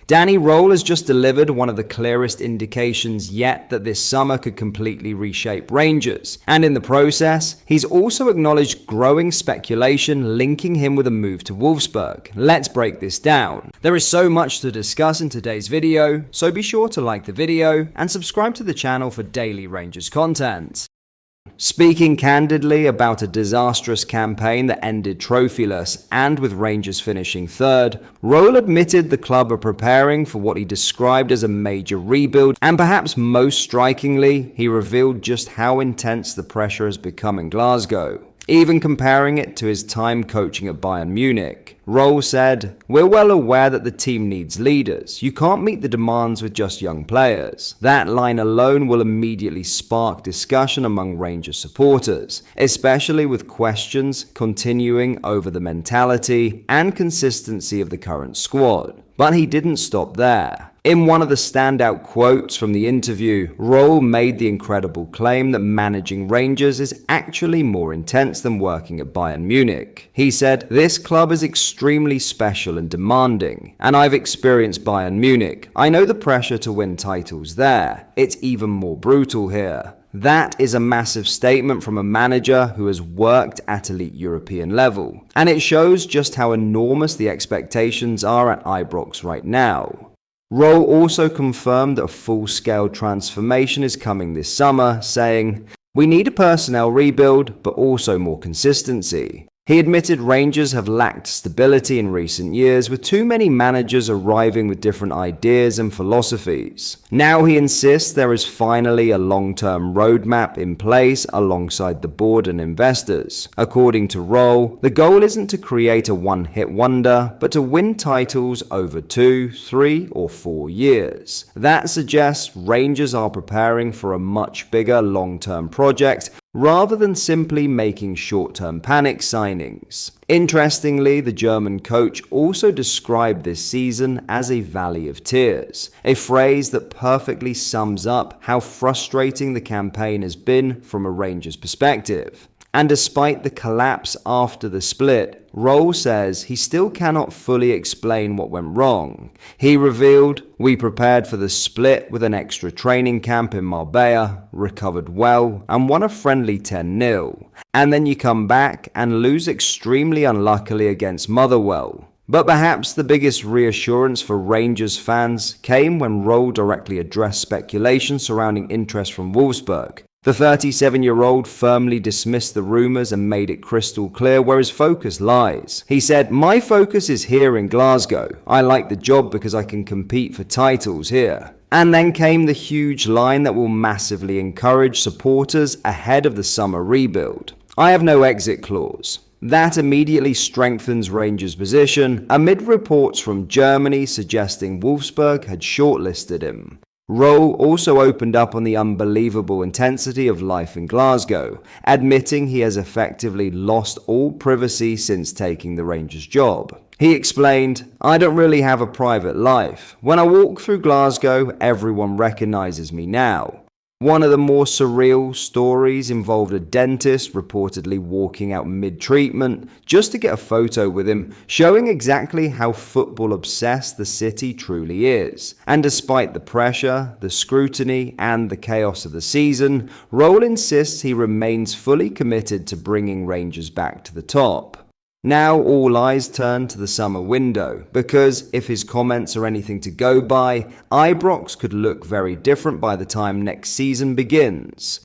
Danny Rohl has just delivered one of the clearest indications yet that this summer could completely reshape Rangers, and in the process, he's also acknowledged growing speculation linking him with a move to Wolfsburg. Let's break this down. There is so much to discuss in today's video, so be sure to like the video and subscribe to the channel for daily Rangers content. Speaking candidly about a disastrous campaign that ended trophyless and with Rangers finishing third, Rohl admitted the club are preparing for what he described as a major rebuild, and perhaps most strikingly, he revealed just how intense the pressure has become in Glasgow, even comparing it to his time coaching at Bayern Munich. Rohl said, "We're well aware that the team needs leaders. You can't meet the demands with just young players." That line alone will immediately spark discussion among Rangers supporters, especially with questions continuing over the mentality and consistency of the current squad. But he didn't stop there. In one of the standout quotes from the interview, Rohl made the incredible claim that managing Rangers is actually more intense than working at Bayern Munich. He said, "This club is extremely special and demanding, and I've experienced Bayern Munich. I know the pressure to win titles there. It's even more brutal here." That is a massive statement from a manager who has worked at elite European level, and it shows just how enormous the expectations are at Ibrox right now. Rohl also confirmed that a full-scale transformation is coming this summer, saying, "We need a personnel rebuild, but also more consistency." He admitted Rangers have lacked stability in recent years, with too many managers arriving with different ideas and philosophies. Now he insists there is finally a long-term roadmap in place alongside the board and investors. According to Rohl, the goal isn't to create a one-hit wonder, but to win titles over 2, 3, or 4 years. That suggests Rangers are preparing for a much bigger long-term project, rather than simply making short-term panic signings. Interestingly, the German coach also described this season as a valley of tears, a phrase that perfectly sums up how frustrating the campaign has been from a Rangers perspective. And despite the collapse after the split, Rohl says he still cannot fully explain what went wrong. He revealed, "We prepared for the split with an extra training camp in Marbella, recovered well, and won a friendly 10-0. And then you come back and lose extremely unluckily against Motherwell." But perhaps the biggest reassurance for Rangers fans came when Rohl directly addressed speculation surrounding interest from Wolfsburg. The 37-year-old firmly dismissed the rumors and made it crystal clear where his focus lies. He said, "My focus is here in Glasgow. I like the job because I can compete for titles here." And then came the huge line that will massively encourage supporters ahead of the summer rebuild. "I have no exit clause." That immediately strengthens Rangers' position amid reports from Germany suggesting Wolfsburg had shortlisted him. Rohl also opened up on the unbelievable intensity of life in Glasgow, admitting he has effectively lost all privacy since taking the Rangers job. He explained, "I don't really have a private life. When I walk through Glasgow, everyone recognizes me now." One of the more surreal stories involved a dentist reportedly walking out mid-treatment just to get a photo with him, showing exactly how football-obsessed the city truly is. And despite the pressure, the scrutiny, and the chaos of the season, Rohl insists he remains fully committed to bringing Rangers back to the top. Now all eyes turn to the summer window, because if his comments are anything to go by, Ibrox could look very different by the time next season begins.